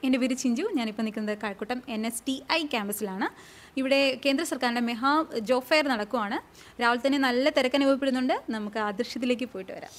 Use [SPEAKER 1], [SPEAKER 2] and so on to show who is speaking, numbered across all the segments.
[SPEAKER 1] എൻ്റെ പേര് ചിഞ്ചു. ഞാനിപ്പോൾ നിൽക്കുന്നത് കഴക്കൂട്ടം NSTI ക്യാമ്പസിലാണ്. ഇവിടെ കേന്ദ്ര സർക്കാരിൻ്റെ മെഗാ ജോബ് ഫെയർ നടക്കുവാണ്. രാവിലെ തന്നെ നല്ല തിരക്ക് അനുഭവപ്പെടുന്നുണ്ട്. നമുക്ക് ആ ദൃശ്യത്തിലേക്ക് പോയിട്ട് വരാം.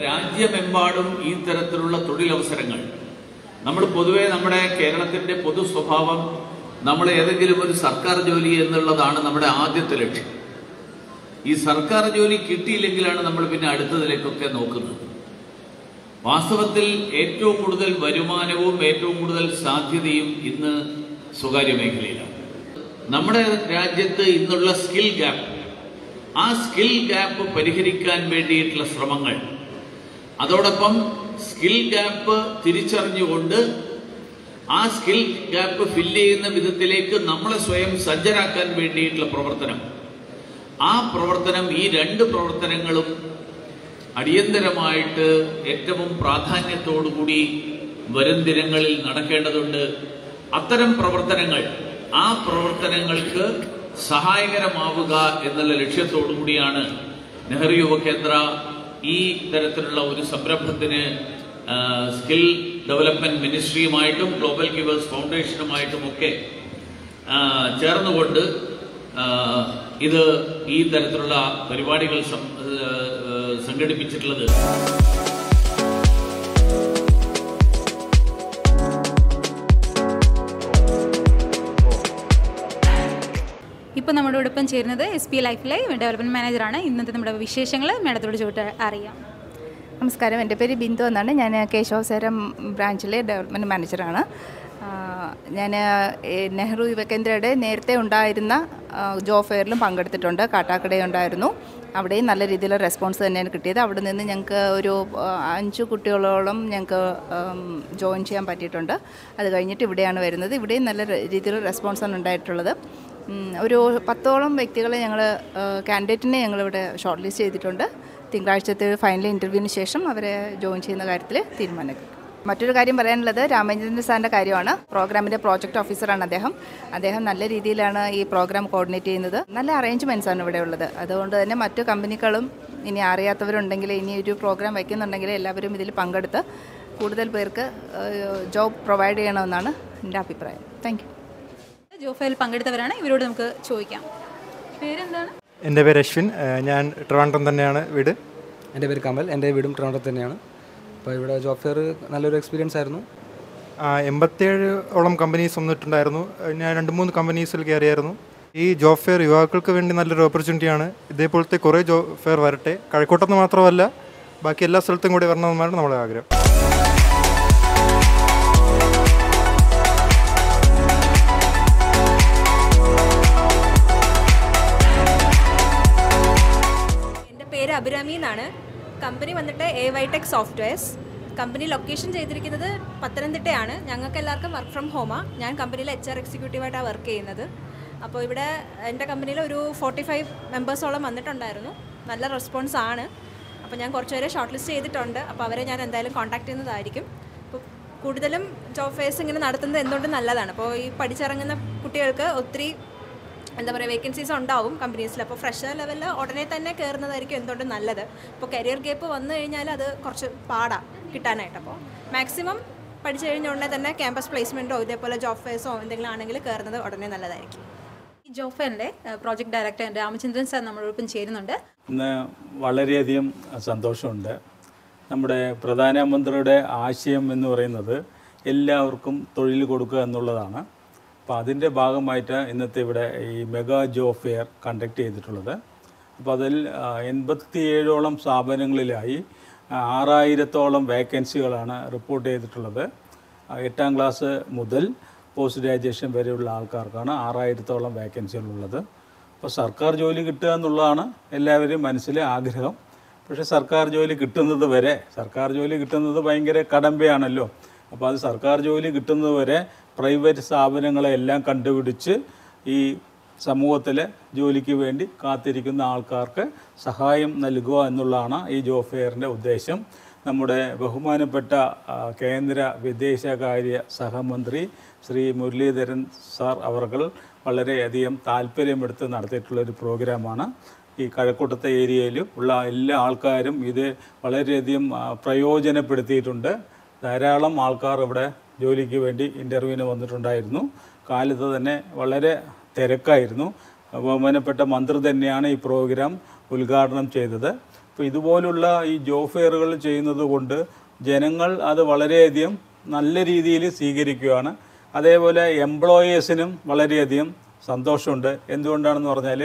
[SPEAKER 2] രാജ്യമെമ്പാടും ഈ തരത്തിലുള്ള തൊഴിലവസരങ്ങൾ നമ്മൾ പൊതുവെ നമ്മുടെ കേരളത്തിന്റെ പൊതു സ്വഭാവം നമ്മൾ ഏതെങ്കിലും ഒരു സർക്കാർ ജോലി എന്നുള്ളതാണ് നമ്മുടെ ആദ്യത്തെ ലക്ഷ്യം. ഈ സർക്കാർ ജോലി കിട്ടിയില്ലെങ്കിലാണ് നമ്മൾ പിന്നെ അടുത്തതിലേക്കൊക്കെ നോക്കുന്നത്. വാസ്തവത്തിൽ ഏറ്റവും കൂടുതൽ വരുമാനവും ഏറ്റവും കൂടുതൽ സാധ്യതയും ഇന്ന് സ്വകാര്യ മേഖലയിലാണ്. നമ്മുടെ രാജ്യത്ത് ഇന്നുള്ള സ്കിൽ ഗ്യാപ്പ്, ആ സ്കിൽ ഗ്യാപ്പ് പരിഹരിക്കാൻ വേണ്ടിയിട്ടുള്ള ശ്രമങ്ങൾ, അതോടൊപ്പം സ്കിൽ ഗ്യാപ്പ് തിരിച്ചറിഞ്ഞുകൊണ്ട് ആ സ്കിൽ ഗ്യാപ്പ് ഫില്ല് ചെയ്യുന്ന വിധത്തിലേക്ക് നമ്മളെ സ്വയം സജ്ജരാക്കാൻ വേണ്ടിയിട്ടുള്ള പ്രവർത്തനം, ആ പ്രവർത്തനം, ഈ രണ്ട് പ്രവർത്തനങ്ങളും അടിയന്തരമായിട്ട് ഏറ്റവും പ്രാധാന്യത്തോടുകൂടി വരും ദിനങ്ങളിൽ നടക്കേണ്ടതുണ്ട്. അത്തരം പ്രവർത്തനങ്ങൾ, ആ പ്രവർത്തനങ്ങൾക്ക് സഹായകരമാവുക എന്നുള്ള ലക്ഷ്യത്തോടു കൂടിയാണ് നെഹ്റു യുവകേന്ദ്ര ഈ തരത്തിലുള്ള ഒരു സംരംഭത്തിന് സ്കിൽ ഡെവലപ്മെന്റ് മിനിസ്ട്രിയുമായിട്ടും ഗ്ലോബൽ ഗിവേഴ്സ് ഫൗണ്ടേഷനുമായിട്ടുമൊക്കെ ചേർന്നുകൊണ്ട് ഇത് ഈ തരത്തിലുള്ള പരിപാടികൾ സംഘടിപ്പിച്ചിട്ടുള്ളത്.
[SPEAKER 1] ഇപ്പോൾ നമ്മുടെ ഒപ്പം ചേരുന്നത് SP ലൈഫിലെ ഡെവലപ്മെൻറ്റ് മാനേജറാണ്. ഇന്നത്തെ നമ്മുടെ വിശേഷങ്ങൾ മാഡത്തോട് ചോദിച്ച് അറിയാം.
[SPEAKER 3] നമസ്കാരം, എൻ്റെ പേര് ബിന്ദു എന്നാണ്. ഞാൻ കേശവസരം ബ്രാഞ്ചിലെ ഡെവലപ്മെൻറ്റ് മാനേജറാണ്. ഞാൻ നെഹ്റു യുവകേന്ദ്രയുടെ നേരത്തെ ഉണ്ടായിരുന്ന ജോബ് ഫെയറിലും പങ്കെടുത്തിട്ടുണ്ട്. കാട്ടാക്കടയുണ്ടായിരുന്നു. അവിടെയും നല്ല രീതിയിലുള്ള റെസ്പോൺസ് തന്നെയാണ് കിട്ടിയത്. അവിടെ നിന്ന് ഞങ്ങൾക്ക് ഒരു 5 കുട്ടികളോളം ഞങ്ങൾക്ക് ജോയിൻ ചെയ്യാൻ പറ്റിയിട്ടുണ്ട്. അത് കഴിഞ്ഞിട്ട് ഇവിടെയാണ് വരുന്നത്. ഇവിടെയും നല്ല രീതിയിലുള്ള റെസ്പോൺസാണ് ഉണ്ടായിട്ടുള്ളത്. ഒരു 10ഓളം വ്യക്തികളെ കാൻഡിഡേറ്റിനെ ഞങ്ങളിവിടെ ഷോർട്ട് ലിസ്റ്റ് ചെയ്തിട്ടുണ്ട്. തിങ്കളാഴ്ചത്തെ ഫൈനൽ ഇൻ്റർവ്യൂവിന് ശേഷം അവരെ ജോയിൻ ചെയ്യുന്ന കാര്യത്തിൽ തീരുമാനിക്കും. മറ്റൊരു കാര്യം പറയാനുള്ളത് രാമചന്ദ്രൻ സാറിൻ്റെ കാര്യമാണ്. പ്രോഗ്രാമിൻ്റെ പ്രോജക്റ്റ് ഓഫീസറാണ് അദ്ദേഹം നല്ല രീതിയിലാണ് ഈ പ്രോഗ്രാം കോർഡിനേറ്റ് ചെയ്യുന്നത്. നല്ല അറേഞ്ച്മെൻറ്റ്സ് ആണ് ഇവിടെ ഉള്ളത്. അതുകൊണ്ട് തന്നെ മറ്റു കമ്പനികളും ഇനി അറിയാത്തവരുണ്ടെങ്കിൽ, ഇനി ഒരു പ്രോഗ്രാം വയ്ക്കുന്നുണ്ടെങ്കിൽ എല്ലാവരും ഇതിൽ പങ്കെടുത്ത് കൂടുതൽ പേർക്ക് ജോബ് പ്രൊവൈഡ് ചെയ്യണമെന്നാണ് എൻ്റെ അഭിപ്രായം. Thank you.
[SPEAKER 1] ജോബ് ഫെയറിൽ പങ്കെടുത്തവരാണ്. ഇവരോട് നമുക്ക് ചോദിക്കാം. പേരെന്താണ്?
[SPEAKER 4] എൻ്റെ പേര് അശ്വിൻ. ഞാൻ ട്രിവാൻഡ്രം തന്നെയാണ് വീട്.
[SPEAKER 5] എൻ്റെ പേര് കമൽ. എൻ്റെ വീടും ട്രിവാൻഡ്രത്ത് തന്നെയാണ്. അപ്പോൾ ഇവിടെ ജോബ് ഫെയർ നല്ലൊരു എക്സ്പീരിയൻസ് ആയിരുന്നു. 87ഓളം കമ്പനീസ് വന്നിട്ടുണ്ടായിരുന്നു. ഞാൻ 2-3 കമ്പനീസിൽ കയറിയായിരുന്നു. ഈ ജോബ് ഫെയർ യുവാക്കൾക്ക് വേണ്ടി നല്ലൊരു ഓപ്പർച്യൂണിറ്റിയാണ്. ഇതേപോലത്തെ കുറേ ജോബ് ഫെയർ വരട്ടെ. കഴക്കൂട്ടത്ത് മാത്രമല്ല, ബാക്കി എല്ലാ സ്ഥലത്തും കൂടി വരണമെന്നാണ് നമ്മുടെ ആഗ്രഹം.
[SPEAKER 6] അഭിരാമി എന്നാണ്. കമ്പനി വന്നിട്ട് AYTech സോഫ്റ്റ്വെയർസ്. കമ്പനി ലൊക്കേഷൻ ചെയ്തിരിക്കുന്നത് പത്തനംതിട്ടയാണ്. ഞങ്ങൾക്ക് എല്ലാവർക്കും വർക്ക് ഫ്രം ഹോമാണ്. ഞാൻ കമ്പനിയിൽ HR എക്സിക്യൂട്ടീവായിട്ടാണ് വർക്ക് ചെയ്യുന്നത്. അപ്പോൾ ഇവിടെ എൻ്റെ കമ്പനിയിൽ ഒരു 45 മെമ്പേഴ്സോളം വന്നിട്ടുണ്ടായിരുന്നു. നല്ല റെസ്പോൺസ് ആണ്. അപ്പോൾ ഞാൻ കുറച്ചുപേരെ ഷോർട്ട് ലിസ്റ്റ് ചെയ്തിട്ടുണ്ട്. അപ്പോൾ അവരെ ഞാൻ എന്തായാലും കോൺടാക്ട് ചെയ്യുന്നതായിരിക്കും. അപ്പോൾ കൂടുതലും ജോബ് ഫെയർസ് ഇങ്ങനെ നടത്തുന്നത് എന്തുകൊണ്ട് നല്ലതാണ്. അപ്പോൾ ഈ പഠിച്ചിറങ്ങുന്ന കുട്ടികൾക്ക് ഒത്തിരി വേക്കൻസീസ് ഉണ്ടാവും കമ്പനീസിൽ. അപ്പോൾ ഫ്രഷർ ലെവലിൽ ഉടനെ തന്നെ കയറുന്നതായിരിക്കും എന്തുകൊണ്ടും നല്ലത്. ഇപ്പോൾ കരിയർ ഗ്യാപ്പ് വന്നു കഴിഞ്ഞാൽ അത് കുറച്ച് പാടാണ് കിട്ടാനായിട്ട്. അപ്പോൾ മാക്സിമം പഠിച്ചു കഴിഞ്ഞ ഉടനെ തന്നെ ക്യാമ്പസ് പ്ലേസ്മെൻറ്റോ ഇതേപോലെ ജോബ് ഫെയർസോ എന്തെങ്കിലും ആണെങ്കിൽ കയറുന്നത് ഉടനെ നല്ലതായിരിക്കും.
[SPEAKER 1] ഈ ജോബ് ഫെയറിൻ്റെ പ്രോജക്ട് ഡയറക്ടർ രാമചന്ദ്രൻ സാർ നമ്മളോടൊപ്പം ചേരുന്നുണ്ട്.
[SPEAKER 7] ഇന്ന് വളരെയധികം സന്തോഷമുണ്ട്. നമ്മുടെ പ്രധാനമന്ത്രിയുടെ ആശയം എന്ന് പറയുന്നത് എല്ലാവർക്കും തൊഴിൽ കൊടുക്കുക എന്നുള്ളതാണ്. അപ്പോൾ അതിൻ്റെ ഭാഗമായിട്ട് ഇന്നത്തെ ഇവിടെ ഈ മെഗാ ജോബ് ഫെയർ കണ്ടക്ട് ചെയ്തിട്ടുള്ളത്. അപ്പോൾ അതിൽ 87ഓളം സ്ഥാപനങ്ങളിലായി 6000ഓളം വേക്കൻസികളാണ് റിപ്പോർട്ട് ചെയ്തിട്ടുള്ളത്. 8ാം ക്ലാസ് മുതൽ പോസ്റ്റ് ഗ്രാജുവേഷൻ വരെയുള്ള ആൾക്കാർക്കാണ് 6000-ഓളം വേക്കൻസികളുള്ളത്. അപ്പോൾ സർക്കാർ ജോലി കിട്ടുക എന്നുള്ളതാണ് എല്ലാവരും മനസ്സിലെ ആഗ്രഹം. പക്ഷേ സർക്കാർ ജോലി കിട്ടുന്നത് വരെ, സർക്കാർ ജോലി കിട്ടുന്നത് ഭയങ്കര കടമ്പയാണല്ലോ. അപ്പോൾ അത് സർക്കാർ ജോലി കിട്ടുന്നത് വരെ പ്രൈവറ്റ് സ്ഥാപനങ്ങളെല്ലാം കണ്ടുപിടിച്ച് ഈ സമൂഹത്തിലെ ജോലിക്ക് വേണ്ടി കാത്തിരിക്കുന്ന ആൾക്കാർക്ക് സഹായം നൽകുക എന്നുള്ളതാണ് ഈ ജോബ് ഫെയറിൻ്റെ ഉദ്ദേശം. നമ്മുടെ ബഹുമാനപ്പെട്ട കേന്ദ്ര വിദേശകാര്യ സഹമന്ത്രി ശ്രീ മുരളീധരൻ സാർ അവർകൾ വളരെയധികം താല്പര്യമെടുത്ത് നടത്തിയിട്ടുള്ളൊരു പ്രോഗ്രാമാണ്. ഈ കഴക്കൂട്ടത്തെ ഏരിയയിൽ ഉള്ള എല്ലാ ആൾക്കാരും ഇത് വളരെയധികം പ്രയോജനപ്പെടുത്തിയിട്ടുണ്ട്. ധാരാളം ആൾക്കാർ ഇവിടെ ജോലിക്ക് വേണ്ടി ഇൻ്റർവ്യൂവിന് വന്നിട്ടുണ്ടായിരുന്നു. കാലത്ത് തന്നെ വളരെ തിരക്കായിരുന്നു. ബഹുമാനപ്പെട്ട മന്ത്രി തന്നെയാണ് ഈ പ്രോഗ്രാം ഉദ്ഘാടനം ചെയ്തത്. അപ്പോൾ ഇതുപോലുള്ള ഈ ജോബ് ഫെയറുകൾ ചെയ്യുന്നത് കൊണ്ട് ജനങ്ങൾ അത് വളരെയധികം നല്ല രീതിയിൽ സ്വീകരിക്കുകയാണ്. അതേപോലെ എംപ്ലോയേഴ്സിനും വളരെയധികം സന്തോഷമുണ്ട്. എന്തുകൊണ്ടാണെന്ന് പറഞ്ഞാൽ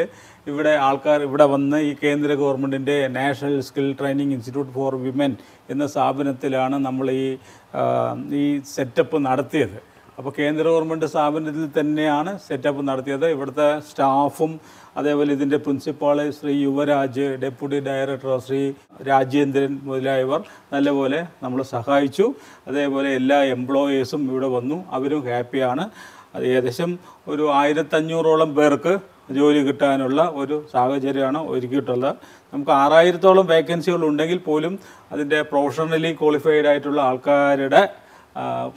[SPEAKER 7] ഇവിടെ ആൾക്കാർ ഇവിടെ വന്ന് ഈ കേന്ദ്ര ഗവൺമെൻറ്റിൻ്റെ national skill training institute for women എന്ന സ്ഥാപനത്തിലാണ് നമ്മൾ ഈ സെറ്റപ്പ് നടത്തിയത്. അപ്പോൾ കേന്ദ്ര ഗവൺമെൻറ് സ്ഥാപനത്തിൽ തന്നെയാണ് സെറ്റപ്പ് നടത്തിയത്. ഇവിടുത്തെ സ്റ്റാഫും അതേപോലെ ഇതിൻ്റെ principal Shri Yuvaraj, deputy director Shri Rajendran മുതലായവർ നല്ലപോലെ നമ്മൾ സഹായിച്ചു. അതേപോലെ എല്ലാ എംപ്ലോയേഴ്സും ഇവിടെ വന്നു, അവരും ഹാപ്പിയാണ്. അത് ഏകദേശം ഒരു 1500-ഓളം പേർക്ക് ജോലി കിട്ടാനുള്ള ഒരു സാഹചര്യമാണ് ഒരുക്കിയിട്ടുള്ളത്. നമുക്ക് 6000-ഓളം വേക്കൻസികൾ ഉണ്ടെങ്കിൽ പോലും അതിൻ്റെ പ്രൊഫഷണലി ക്വാളിഫൈഡ് ആയിട്ടുള്ള ആൾക്കാരുടെ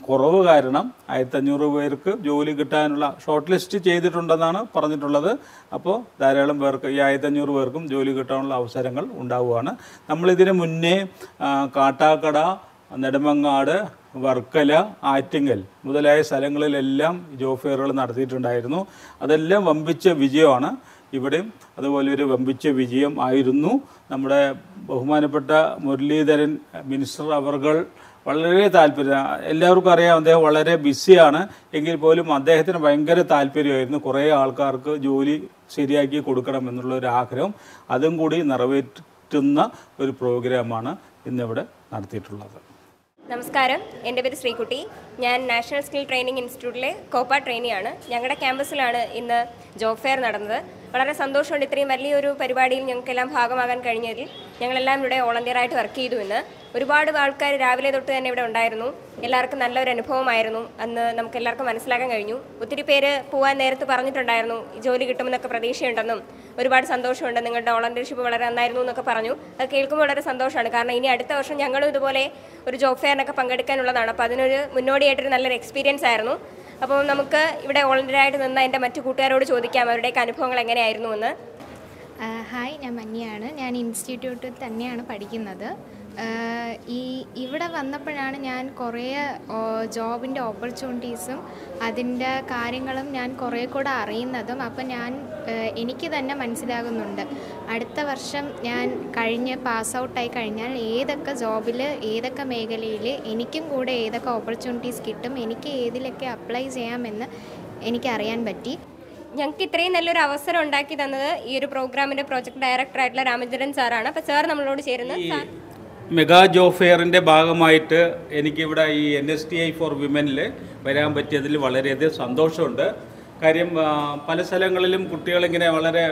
[SPEAKER 7] കുറവ് കാരണം 1500 പേർക്ക് ജോലി കിട്ടാനുള്ള ഷോർട്ട് ലിസ്റ്റ് ചെയ്തിട്ടുണ്ടെന്നാണ് പറഞ്ഞിട്ടുള്ളത്. അപ്പോൾ ധാരാളം പേർക്ക് ഈ 1500 പേർക്കും ജോലി കിട്ടാനുള്ള അവസരങ്ങൾ ഉണ്ടാവുകയാണ്. നമ്മളിതിന് മുന്നേ കാട്ടാക്കട, നെടുമങ്ങാട്, വർക്കല, ആറ്റിങ്ങൽ മുതലായ സ്ഥലങ്ങളിലെല്ലാം ജോബ് ഫെയറുകൾ നടത്തിയിട്ടുണ്ടായിരുന്നു. അതെല്ലാം വമ്പിച്ച വിജയമാണ്. ഇവിടെയും അതുപോലെ ഒരു വമ്പിച്ച വിജയം ആയിരുന്നു. നമ്മുടെ ബഹുമാനപ്പെട്ട മുരളീധരൻ മിനിസ്റ്റർ അവർകൾ വളരെ താല്പര്യം, എല്ലാവർക്കും അറിയാം അദ്ദേഹം വളരെ ബിസിയാണ്, എങ്കിൽ പോലും അദ്ദേഹത്തിന് ഭയങ്കര താല്പര്യമായിരുന്നു കുറേ ആൾക്കാർക്ക് ജോലി ശരിയാക്കി കൊടുക്കണം എന്നുള്ളൊരു ആഗ്രഹം. അതും കൂടി നിറവേറ്റുന്ന ഒരു പ്രോഗ്രാമാണ് ഇന്നിവിടെ നടത്തിയിട്ടുള്ളത്.
[SPEAKER 8] നമസ്കാരം, എൻ്റെ പേര് ശ്രീകുട്ടി. ഞാൻ നാഷണൽ സ്കിൽ ട്രെയിനിങ് ഇൻസ്റ്റിറ്റ്യൂട്ടിലെ കോപ്പ ട്രെയിനിയാണ്. ഞങ്ങളുടെ ക്യാമ്പസിലാണ് ഇന്ന് ജോബ് ഫെയർ നടന്നത്. വളരെ സന്തോഷമുണ്ട് ഇത്രയും വലിയൊരു പരിപാടിയിൽ ഞങ്ങൾക്കെല്ലാം ഭാഗമാകാൻ കഴിഞ്ഞതിൽ. ഞങ്ങളെല്ലാം ഇവിടെ വോളണ്ടിയറായിട്ട് വർക്ക് ചെയ്തു. ഇന്ന് ഒരുപാട് ആൾക്കാർ രാവിലെ തൊട്ട് തന്നെ ഇവിടെ ഉണ്ടായിരുന്നു. എല്ലാവർക്കും നല്ലൊരു അനുഭവമായിരുന്നു. അന്ന് നമുക്ക് എല്ലാവർക്കും മനസ്സിലാക്കാൻ കഴിഞ്ഞു. ഒത്തിരി പേര് പോകാൻ നേരത്ത് പറഞ്ഞിട്ടുണ്ടായിരുന്നു ജോലി കിട്ടുമെന്നൊക്കെ പ്രതീക്ഷയുണ്ടെന്നും ഒരുപാട് സന്തോഷമുണ്ട്, നിങ്ങളുടെ വോളണ്ടിയർഷിപ്പ് വളരെ നന്നായിരുന്നു എന്നൊക്കെ പറഞ്ഞു. അത് കേൾക്കുമ്പോൾ വളരെ സന്തോഷമാണ്. കാരണം ഇനി അടുത്ത വർഷം ഞങ്ങളും ഇതുപോലെ ഒരു ജോബ് ഫെയറിനൊക്കെ പങ്കെടുക്കാനുള്ളതാണ്. അപ്പോൾ അതിനൊരു മുന്നോടിയായിട്ടൊരു നല്ലൊരു എക്സ്പീരിയൻസ് ആയിരുന്നു. അപ്പോൾ നമുക്ക് ഇവിടെ വോളണ്ടിയറായിട്ട് നിന്ന എൻ്റെ മറ്റു കൂട്ടുകാരോട് ചോദിക്കാം അവരുടെയൊക്കെ അനുഭവങ്ങൾ എങ്ങനെയായിരുന്നു എന്ന്.
[SPEAKER 9] ഹായ്, ഞാൻ മഞ്ഞയാണ്. ഞാൻ ഇൻസ്റ്റിറ്റ്യൂട്ടിൽ തന്നെയാണ് പഠിക്കുന്നത്. ഇവിടെ വന്നപ്പോഴാണ് ഞാൻ കുറേ ജോബിൻ്റെ ഓപ്പർച്യൂണിറ്റീസും അതിൻ്റെ കാര്യങ്ങളും ഞാൻ കുറേ കൂടെ അറിയുന്നതും. അപ്പം എനിക്ക് തന്നെ മനസ്സിലാകുന്നുണ്ട് അടുത്ത വർഷം ഞാൻ പാസ് ഔട്ടായി കഴിഞ്ഞാൽ ഏതൊക്കെ ജോബിൽ ഏതൊക്കെ മേഖലയിൽ എനിക്കും കൂടെ ഏതൊക്കെ ഓപ്പർച്യൂണിറ്റീസ് കിട്ടും, എനിക്ക് ഏതിലൊക്കെ അപ്ലൈ ചെയ്യാമെന്ന് എനിക്കറിയാൻ പറ്റി.
[SPEAKER 8] ഞങ്ങൾക്ക് ഇത്രയും നല്ലൊരു അവസരം ഉണ്ടാക്കി തന്നത് ഈ ഒരു പ്രോഗ്രാമിൻ്റെ പ്രോജക്ട് ഡയറക്ടറായിട്ടുള്ള രാമചന്ദ്രൻ സാറാണ്. അപ്പോൾ സാർ നമ്മളോട് ചേരുന്നത്
[SPEAKER 7] മെഗാ ജോബ് ഫെയറിൻ്റെ ഭാഗമായിട്ട് എനിക്കിവിടെ ഈ NSTI ഫോർ വിമനിൽ വരാൻ പറ്റിയതിൽ വളരെയധികം സന്തോഷമുണ്ട്. കാര്യം പല സ്ഥലങ്ങളിലും കുട്ടികളിങ്ങനെ വളരെ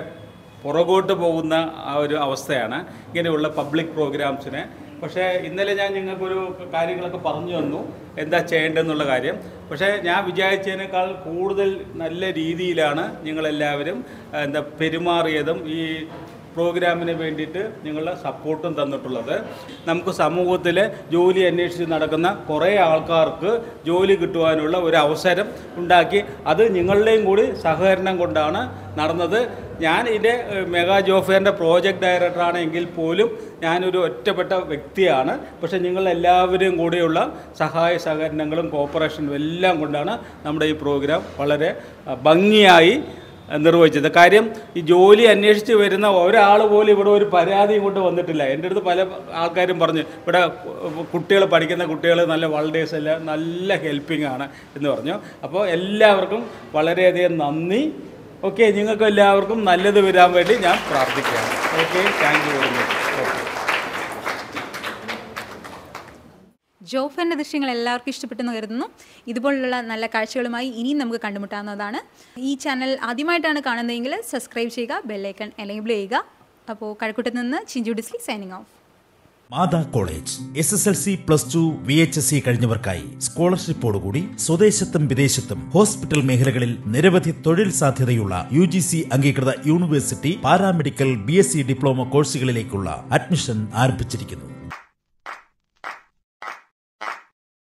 [SPEAKER 7] പുറകോട്ട് പോകുന്ന ആ ഒരു അവസ്ഥയാണ് ഇങ്ങനെയുള്ള പബ്ലിക് പ്രോഗ്രാംസിന്. പക്ഷേ ഇന്നലെ ഞാൻ നിങ്ങൾക്കൊരു കാര്യങ്ങളൊക്കെ പറഞ്ഞു തന്നു എന്താ ചെയ്യേണ്ടതെന്നുള്ള കാര്യം. പക്ഷേ ഞാൻ വിചാരിച്ചതിനേക്കാൾ കൂടുതൽ നല്ല രീതിയിലാണ് നിങ്ങളെല്ലാവരും പെരുമാറിയതും ഈ പ്രോഗ്രാമിന് വേണ്ടിയിട്ട് നിങ്ങളുടെ സപ്പോർട്ടും തന്നിട്ടുള്ളത്. നമുക്ക് സമൂഹത്തിൽ ജോലി അന്വേഷിച്ച് നടക്കുന്ന കുറേ ആൾക്കാർക്ക് ജോലി കിട്ടുവാനുള്ള ഒരു അവസരം ഉണ്ടാക്കി. അത് നിങ്ങളുടെയും കൂടി സഹകരണം കൊണ്ടാണ് നടന്നത്. ഞാൻ ഇതിൻ്റെ മെഗാ ജോബ് ഫെയറിൻ്റെ പ്രോജക്റ്റ് ഡയറക്ടറാണെങ്കിൽ പോലും ഞാനൊരു ഒറ്റപ്പെട്ട വ്യക്തിയാണ്. പക്ഷേ നിങ്ങളെല്ലാവരും കൂടിയുള്ള സഹായ സഹകരണങ്ങളും കോപ്പറേഷനും എല്ലാം കൊണ്ടാണ് നമ്മുടെ ഈ പ്രോഗ്രാം വളരെ ഭംഗിയായി നിർവഹിച്ചത്. കാര്യം ഈ ജോലി അന്വേഷിച്ച് വരുന്ന ഒരാൾ പോലും ഇവിടെ ഒരു പരാതിയും കൊണ്ട് വന്നിട്ടില്ല. എൻ്റെ അടുത്ത് പല ആൾക്കാരും പറഞ്ഞു ഇവിടെ കുട്ടികൾ പഠിക്കുന്ന കുട്ടികൾ നല്ല വളണ്ടിയേഴ്സ് എല്ലാം നല്ല ഹെൽപ്പിംഗ് ആണ് എന്ന് പറഞ്ഞു. അപ്പോൾ എല്ലാവർക്കും വളരെയധികം നന്ദി. ഓക്കെ, നിങ്ങൾക്ക് എല്ലാവർക്കും നല്ലത് വരാൻ വേണ്ടി ഞാൻ പ്രാർത്ഥിക്കുകയാണ്. Okay, thank you very much.
[SPEAKER 1] Job ഫെയറിൻ്റെ ദൃശ്യങ്ങൾ എല്ലാവർക്കും ഇഷ്ടപ്പെട്ടെന്ന് കരുതുന്നു. ഇതുപോലുള്ള നല്ല കാഴ്ചകളുമായി ഇനിയും നമുക്ക് കണ്ടുമുട്ടാവുന്നതാണ്. ഈ ചാനൽ ആദ്യമായിട്ടാണ് കാണുന്നതെങ്കിൽ സബ്സ്ക്രൈബ് ചെയ്യുക, ബെല്ലൈക്കൺ എനേബിൾ ചെയ്യുക. അപ്പോൾ കഴക്കൂട്ടത്ത് നിന്ന് Chinju Disly signing off.
[SPEAKER 10] Mata college SSLC +2 VHSC കഴിഞ്ഞവർക്കായി സ്കോളർഷിപ്പോടുകൂടി സ്വദേശത്തും വിദേശത്തും ഹോസ്പിറ്റൽ മേഖലകളിൽ നിരവധി തൊഴിൽ സാധ്യതയുള്ള UGC അംഗീകൃത യൂണിവേഴ്സിറ്റി പാരാമെഡിക്കൽ BSc ഡിപ്ലോമ കോഴ്സുകളിലേക്കുള്ള അഡ്മിഷൻ ആരംഭിച്ചിരിക്കുന്നു.